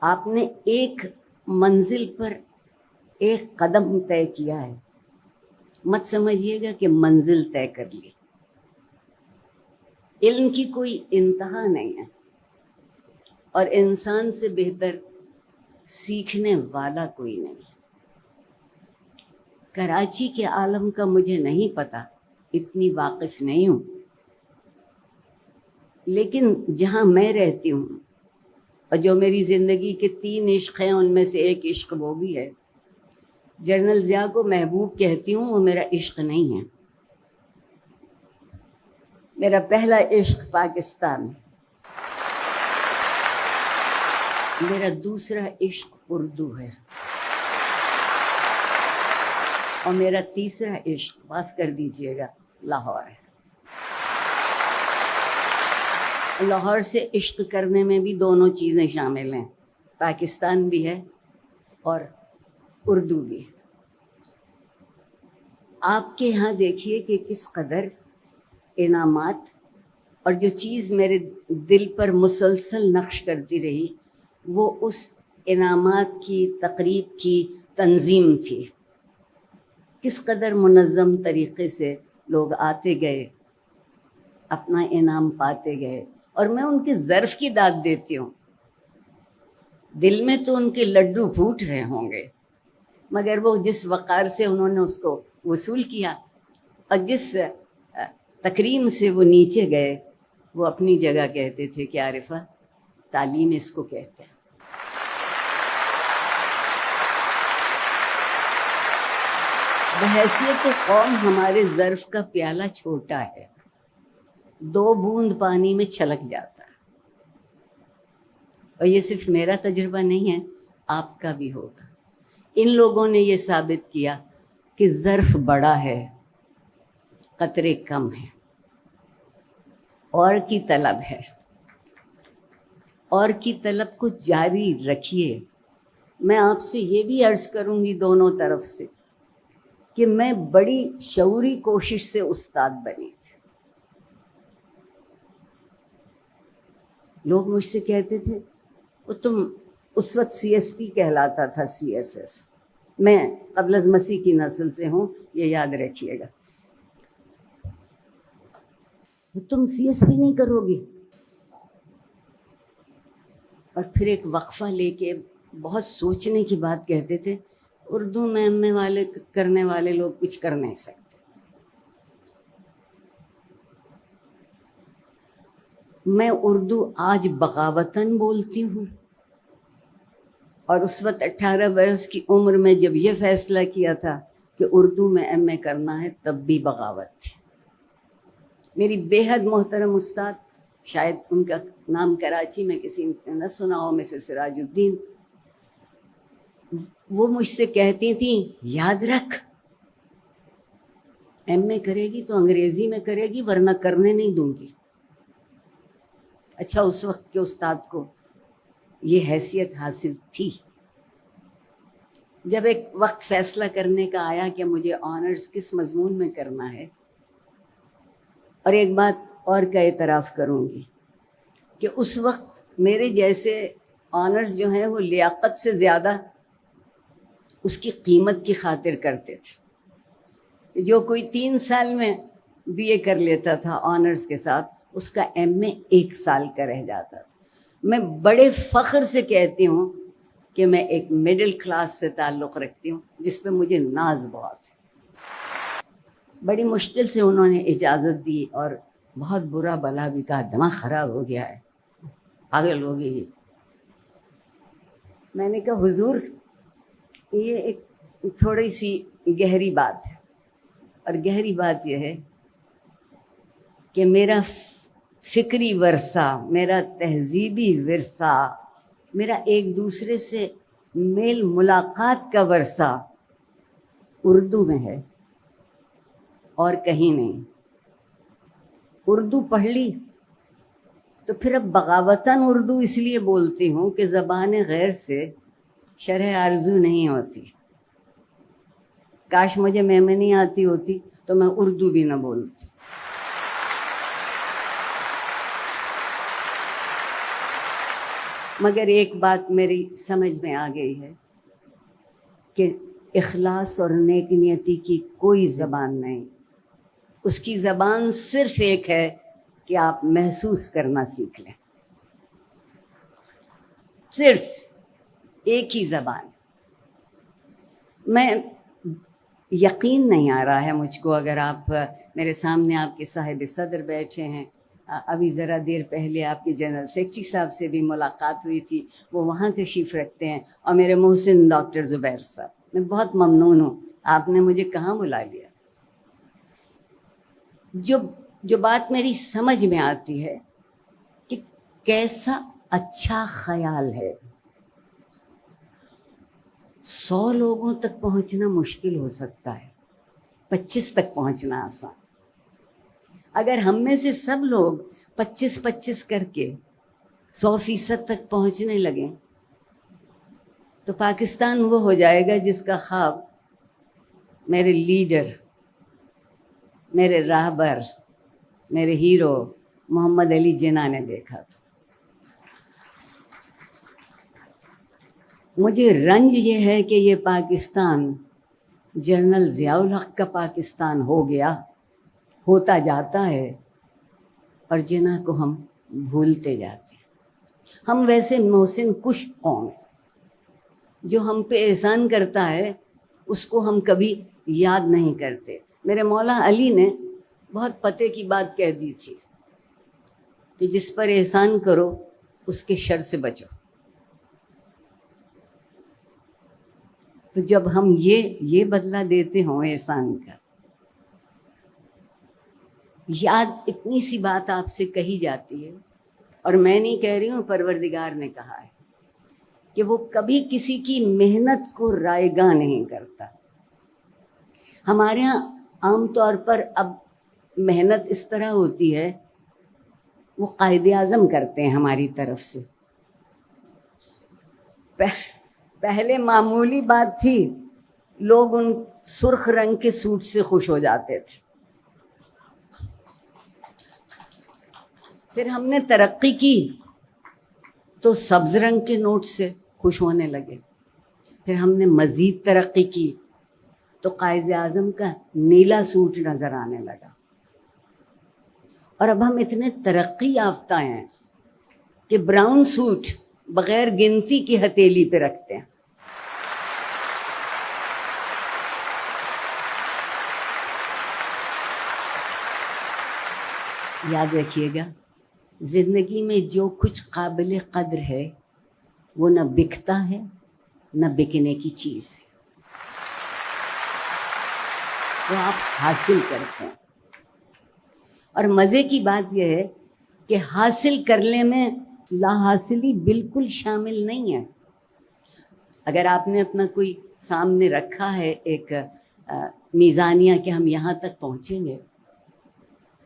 آپ نے ایک منزل پر ایک قدم طے کیا ہے، مت سمجھیے گا کہ منزل طے کر لی۔ علم کی کوئی انتہا نہیں ہے، اور انسان سے بہتر سیکھنے والا کوئی نہیں۔ کراچی کے عالم کا مجھے نہیں پتا، اتنی واقف نہیں ہوں، لیکن جہاں میں رہتی ہوں اور جو میری زندگی کے 3 عشق ہیں، ان میں سے ایک عشق وہ بھی ہے۔ جنرل ضیاء کو محبوب کہتی ہوں، وہ میرا عشق نہیں ہے۔ میرا پہلا عشق پاکستان ہے، میرا دوسرا عشق اردو ہے، اور میرا تیسرا عشق، معاف کر دیجئے گا، لاہور ہے۔ لاہور سے عشق کرنے میں بھی دونوں چیزیں شامل ہیں، پاکستان بھی ہے اور اردو بھی ہے۔ آپ کے یہاں دیکھیے کہ کس قدر انعامات، اور جو چیز میرے دل پر مسلسل نقش کرتی رہی وہ اس انعامات کی تقریب کی تنظیم تھی۔ کس قدر منظم طریقے سے لوگ آتے گئے، اپنا انعام پاتے گئے، اور میں ان کے ظرف کی داد دیتی ہوں۔ دل میں تو ان کے لڈو پھوٹ رہے ہوں گے، مگر وہ جس وقار سے انہوں نے اس کو وصول کیا اور جس تکریم سے وہ نیچے گئے، وہ اپنی جگہ کہتے تھے کہ عارفہ تعلیم اس کو کہتے ہیں۔ بحیثیت قوم ہمارے ظرف کا پیالہ چھوٹا ہے، 2 بوند پانی میں چھلک جاتا ہے، اور یہ صرف میرا تجربہ نہیں ہے، آپ کا بھی ہوگا۔ ان لوگوں نے یہ ثابت کیا کہ ظرف بڑا ہے، قطرے کم ہیں، اور کی طلب ہے، اور کی طلب کو جاری رکھیے۔ میں آپ سے یہ بھی عرض کروں گی دونوں طرف سے کہ میں بڑی شعوری کوشش سے استاد بنی تھی۔ لوگ مجھ سے کہتے تھے وہ تم اس وقت سی ایس پی کہلاتا تھا، سی ایس ایس، میں قبل از مسیح کی نسل سے ہوں، یہ یاد رکھیے گا، تم سی ایس پی نہیں کرو گی؟ اور پھر ایک وقفہ لے کے بہت سوچنے کی بات کہتے تھے، اردو میں ایم اے والے کرنے والے لوگ کچھ کر نہیں سکتے۔ میں اردو آج بغاوتاً بولتی ہوں، اور اس وقت 18 برس کی عمر میں جب یہ فیصلہ کیا تھا کہ اردو میں ایم اے کرنا ہے، تب بھی بغاوت تھی۔ میری بے حد محترم استاد، شاید ان کا نام کراچی میں کسی نے نہ سنا ہو، مسز سراج الدین، وہ مجھ سے کہتی تھیں یاد رکھ ایم اے کرے گی تو انگریزی میں کرے گی، ورنہ کرنے نہیں دوں گی۔ اچھا، اس وقت کے استاد کو یہ حیثیت حاصل تھی۔ جب ایک وقت فیصلہ کرنے کا آیا کہ مجھے آنرز کس مضمون میں کرنا ہے، اور ایک بات اور کا اعتراف کروں گی کہ اس وقت میرے جیسے آنرز جو ہیں وہ لیاقت سے زیادہ اس کی قیمت کی خاطر کرتے تھے۔ جو کوئی 3 سال میں بی اے کر لیتا تھا آنرز کے ساتھ، اس کا ایم اے 1 سال کا رہ جاتا تھا۔ میں بڑے فخر سے کہتی ہوں کہ میں ایک مڈل کلاس سے تعلق رکھتی ہوں، جس پہ مجھے ناز بہت ہے۔ بڑی مشکل سے انہوں نے اجازت دی، اور بہت برا بلا بھی کہا، دماغ خراب ہو گیا ہے، پاگل ہو گئی۔ میں نے کہا حضور، یہ ایک تھوڑی سی گہری بات ہے، اور گہری بات یہ ہے کہ میرا فکری ورثہ، میرا تہذیبی ورثہ، میرا ایک دوسرے سے میل ملاقات کا ورثہ اردو میں ہے اور کہیں نہیں۔ اردو پڑھ لی تو پھر اب بغاوتاً اردو اس لیے بولتی ہوں کہ زبان غیر سے شرح آرزو نہیں ہوتی۔ کاش مجھے میمنی آتی ہوتی تو میں اردو بھی نہ بولتی۔ مگر ایک بات میری سمجھ میں آ گئی ہے کہ اخلاص اور نیک نیتی کی کوئی زبان نہیں، اس کی زبان صرف ایک ہے کہ آپ محسوس کرنا سیکھ لیں، صرف ایک ہی زبان۔ میں یقین نہیں آ رہا ہے مجھ کو، اگر آپ میرے سامنے آپ کے صاحب صدر بیٹھے ہیں، ابھی ذرا دیر پہلے آپ کے جنرل سیکرٹری صاحب سے بھی ملاقات ہوئی تھی، وہ وہاں تشریف رکھتے ہیں، اور میرے محسن ڈاکٹر زبیر صاحب، میں بہت ممنون ہوں آپ نے مجھے کہاں بلا لیا۔ جو بات میری سمجھ میں آتی ہے کہ کیسا اچھا خیال ہے، 100 لوگوں تک پہنچنا مشکل ہو سکتا ہے، 25 تک پہنچنا آسان۔ اگر ہم میں سے سب لوگ 25 کر کے 100% تک پہنچنے لگیں تو پاکستان وہ ہو جائے گا جس کا خواب میرے لیڈر، میرے راہبر، میرے ہیرو محمد علی جناح نے دیکھا تھا۔ مجھے رنج یہ ہے کہ یہ پاکستان جنرل ضیاء الحق کا پاکستان ہو گیا، ہوتا جاتا ہے، اور جناح کو ہم بھولتے جاتے ہیں۔ ہم ویسے محسن کش قوم ہیں، جو ہم پہ احسان کرتا ہے اس کو ہم کبھی یاد نہیں کرتے۔ میرے مولا علی نے بہت پتے کی بات کہہ دی تھی کہ جس پر احسان کرو اس کے شر سے بچو۔ تو جب ہم یہ بدلہ دیتے ہوں احسان کا، یاد اتنی سی بات آپ سے کہی جاتی ہے، اور میں نہیں کہہ رہی ہوں، پروردگار نے کہا ہے کہ وہ کبھی کسی کی محنت کو رائیگاں نہیں کرتا۔ ہمارے ہاں عام طور پر اب محنت اس طرح ہوتی ہے، وہ قائد اعظم کرتے ہیں ہماری طرف سے۔ پہلے معمولی بات تھی، لوگ ان سرخ رنگ کے سوٹ سے خوش ہو جاتے تھے، پھر ہم نے ترقی کی تو سبز رنگ کے نوٹ سے خوش ہونے لگے، پھر ہم نے مزید ترقی کی تو قائد اعظم کا نیلا سوٹ نظر آنے لگا، اور اب ہم اتنے ترقی یافتہ ہیں کہ براؤن سوٹ بغیر گنتی کی ہتھیلی پہ رکھتے ہیں۔ یاد رکھیے گا، زندگی میں جو کچھ قابل قدر ہے وہ نہ بکتا ہے نہ بکنے کی چیز ہے، وہ آپ حاصل کرتے ہیں۔ اور مزے کی بات یہ ہے کہ حاصل کرنے میں لا حاصلی بالکل شامل نہیں ہے۔ اگر آپ نے اپنا کوئی سامنے رکھا ہے ایک میزانیہ کہ ہم یہاں تک پہنچیں گے،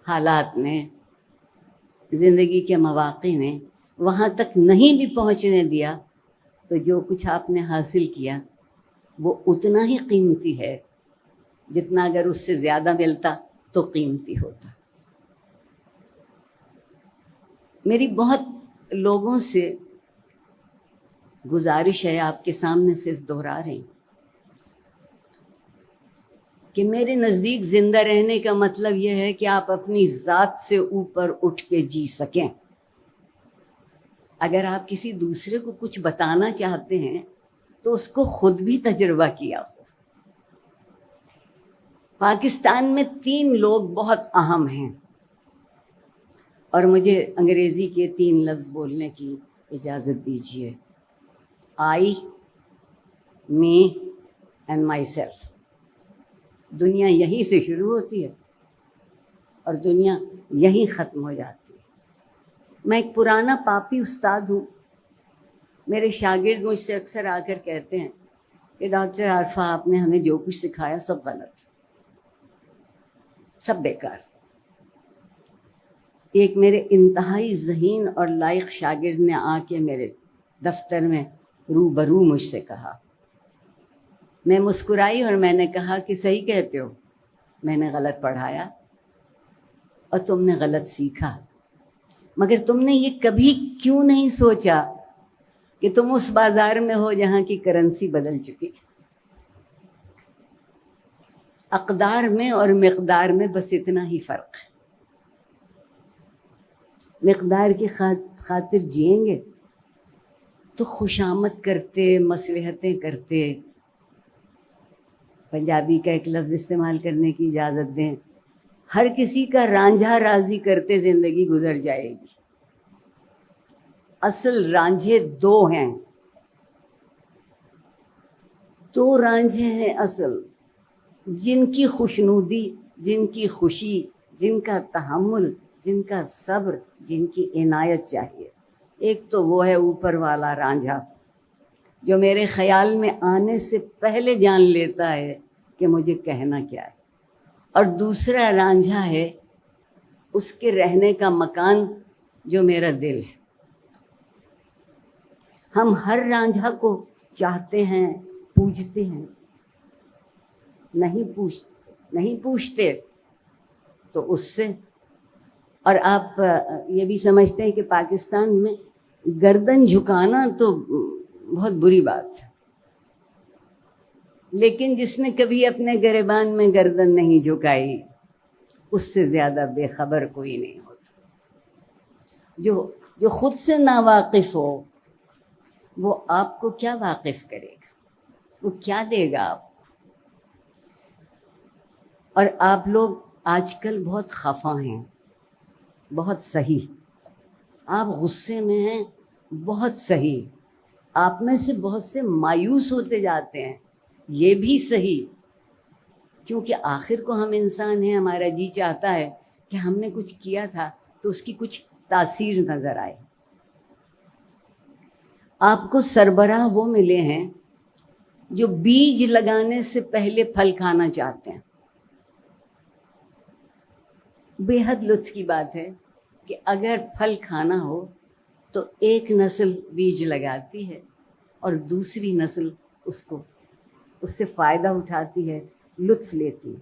حالات نے، زندگی کے مواقع نے وہاں تک نہیں بھی پہنچنے دیا، تو جو کچھ آپ نے حاصل کیا وہ اتنا ہی قیمتی ہے جتنا اگر اس سے زیادہ ملتا تو قیمتی ہوتا۔ میری بہت لوگوں سے گزارش ہے، آپ کے سامنے صرف دہرا رہی، کہ میرے نزدیک زندہ رہنے کا مطلب یہ ہے کہ آپ اپنی ذات سے اوپر اٹھ کے جی سکیں۔ اگر آپ کسی دوسرے کو کچھ بتانا چاہتے ہیں تو اس کو خود بھی تجربہ کیا ہو۔ پاکستان میں 3 لوگ بہت اہم ہیں، اور مجھے انگریزی کے 3 لفظ بولنے کی اجازت دیجیے: آئی، می اینڈ مائی سیلف۔ دنیا یہیں سے شروع ہوتی ہے اور دنیا یہیں ختم ہو جاتی ہے۔ میں ایک پرانا پاپی استاد ہوں، میرے شاگرد مجھ سے اکثر آ کر کہتے ہیں کہ ڈاکٹر عارفہ، آپ نے ہمیں جو کچھ سکھایا سب غلط، سب بیکار۔ ایک میرے انتہائی ذہین اور لائق شاگرد نے آ کے میرے دفتر میں روبرو مجھ سے کہا، میں مسکرائی اور میں نے کہا کہ صحیح کہتے ہو، میں نے غلط پڑھایا اور تم نے غلط سیکھا، مگر تم نے یہ کبھی کیوں نہیں سوچا کہ تم اس بازار میں ہو جہاں کی کرنسی بدل چکی، اقدار میں اور مقدار میں بس اتنا ہی فرق ہے۔ مقدار کی خاطر جئیں گے تو خوشامد کرتے، مصلحتیں کرتے، پنجابی کا ایک لفظ استعمال کرنے کی اجازت دیں، ہر کسی کا رانجھا راضی کرتے زندگی گزر جائے گی۔ اصل رانجھے دو ہیں، دو رانجھے ہیں اصل، جن کی خوشنودی، جن کی خوشی، جن کا تحمل، جن کا صبر، جن کی عنایت چاہیے۔ ایک تو وہ ہے اوپر والا رانجھا جو میرے خیال میں آنے سے پہلے جان لیتا ہے کہ مجھے کہنا کیا ہے، اور دوسرا رانجھا ہے اس کے رہنے کا مکان جو میرا دل ہے۔ ہم ہر رانجھا کو چاہتے ہیں، پوجتے ہیں، نہیں پوچھتے تو اس سے۔ اور آپ یہ بھی سمجھتے ہیں کہ پاکستان میں گردن جھکانا تو بہت بری بات ہے، لیکن جس نے کبھی اپنے گریبان میں گردن نہیں جھکائی اس سے زیادہ بے خبر کوئی نہیں ہوتا۔ جو خود سے ناواقف ہو وہ آپ کو کیا واقف کرے گا، وہ کیا دے گا آپ کو؟ اور آپ لوگ آج کل بہت خفا ہیں، بہت صحیح، آپ غصے میں ہیں، بہت صحیح، آپ میں سے بہت سے مایوس ہوتے جاتے ہیں، یہ بھی صحیح، کیونکہ آخر کو ہم انسان ہیں، ہمارا جی چاہتا ہے کہ ہم نے کچھ کیا تھا تو اس کی کچھ تاثیر نظر آئے۔ آپ کو سربراہ وہ ملے ہیں جو بیج لگانے سے پہلے پھل کھانا چاہتے ہیں۔ بے حد لطف کی بات ہے کہ اگر پھل کھانا ہو تو ایک نسل بیج لگاتی ہے اور دوسری نسل اس سے فائدہ اٹھاتی ہے، لطف لیتی ہے۔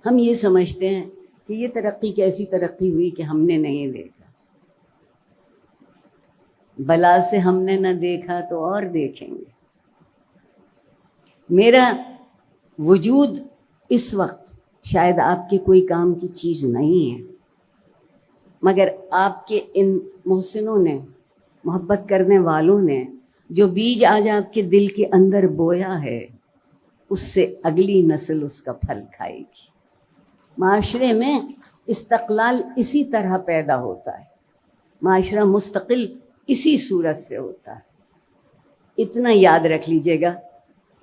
ہم یہ سمجھتے ہیں کہ یہ ترقی کیسی ترقی ہوئی کہ ہم نے نہیں دیکھا، بلا سے ہم نے نہ دیکھا تو اور دیکھیں گے۔ میرا وجود اس وقت شاید آپ کے کوئی کام کی چیز نہیں ہے، مگر آپ کے ان محسنوں نے، محبت کرنے والوں نے جو بیج آج آپ کے دل کے اندر بویا ہے، اس سے اگلی نسل اس کا پھل کھائے گی۔ معاشرے میں استقلال اسی طرح پیدا ہوتا ہے، معاشرہ مستقل اسی صورت سے ہوتا ہے۔ اتنا یاد رکھ لیجئے گا۔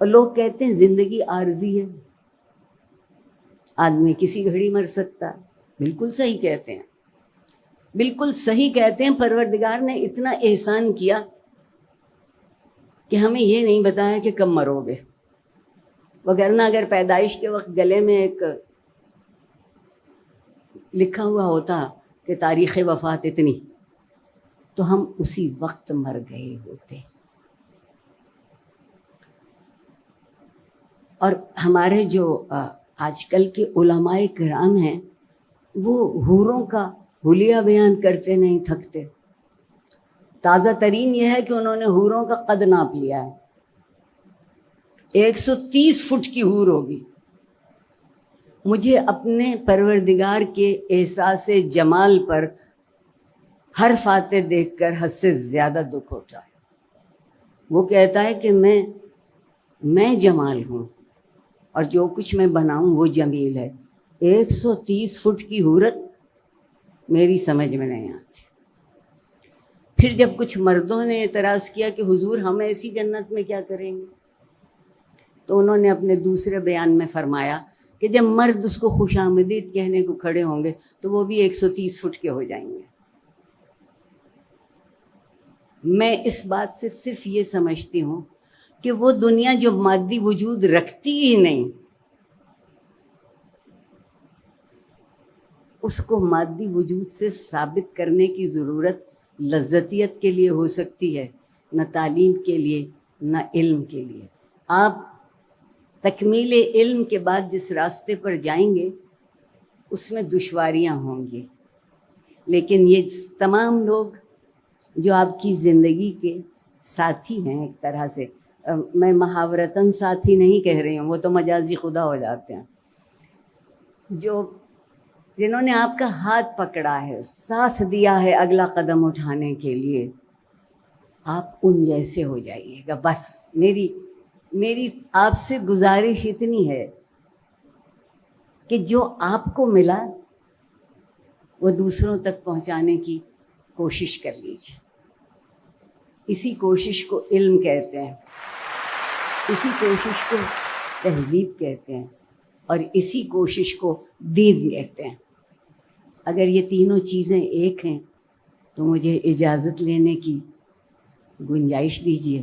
اور لوگ کہتے ہیں زندگی عارضی ہے، آدمی کسی گھڑی مر سکتا ہے۔ بالکل صحیح کہتے ہیں، بالکل صحیح کہتے ہیں۔ پروردگار نے اتنا احسان کیا کہ ہمیں یہ نہیں بتایا کہ کب مرو گے، وگرنہ اگر پیدائش کے وقت گلے میں ایک لکھا ہوا ہوتا کہ تاریخ وفات اتنی، تو ہم اسی وقت مر گئے ہوتے۔ اور ہمارے جو آج کل کے علماء کرام ہیں وہ حوروں کا حلیہ بیان کرتے نہیں تھکتے۔ تازہ ترین یہ ہے کہ انہوں نے حوروں کا قد ناپ لیا ہے، 130 فٹ کی حور ہوگی۔ مجھے اپنے پروردگار کے احساس جمال پر ہر فاتح دیکھ کر حد سے زیادہ دکھ ہوتا ہے۔ وہ کہتا ہے کہ میں جمال ہوں اور جو کچھ میں بناؤں وہ جمیل ہے۔ 130 فٹ کی حورت میری سمجھ میں نہیں آتی۔ پھر جب کچھ مردوں نے اعتراض کیا کہ حضور ہم ایسی جنت میں کیا کریں گے، تو انہوں نے اپنے دوسرے بیان میں فرمایا کہ جب مرد اس کو خوش آمدید کہنے کو کھڑے ہوں گے تو وہ بھی 130 فٹ کے ہو جائیں گے۔ میں اس بات سے صرف یہ سمجھتی ہوں کہ وہ دنیا جو مادی وجود رکھتی ہی نہیں، اس کو مادی وجود سے ثابت کرنے کی ضرورت لذتیت کے لیے ہو سکتی ہے، نہ تعلیم کے لیے، نہ علم کے لیے۔ آپ تکمیل علم کے بعد جس راستے پر جائیں گے اس میں دشواریاں ہوں گی، لیکن یہ تمام لوگ جو آپ کی زندگی کے ساتھی ہیں ایک طرح سے. میں محاورتاً ساتھی نہیں کہہ رہی ہوں، وہ تو مجازی خدا ہو جاتے ہیں. جنہوں نے آپ کا ہاتھ پکڑا ہے، ساتھ دیا ہے اگلا قدم اٹھانے کے لیے، آپ ان جیسے ہو جائیے گا. بس میری آپ سے گزارش اتنی ہے کہ جو آپ کو ملا وہ دوسروں تک پہنچانے کی کوشش کر لیجیے. اسی کوشش کو علم کہتے ہیں، اسی کوشش کو تہذیب کہتے ہیں، اور اسی کوشش کو دین کہتے ہیں. اگر یہ تینوں چیزیں ایک ہیں تو مجھے اجازت لینے کی گنجائش دیجیے.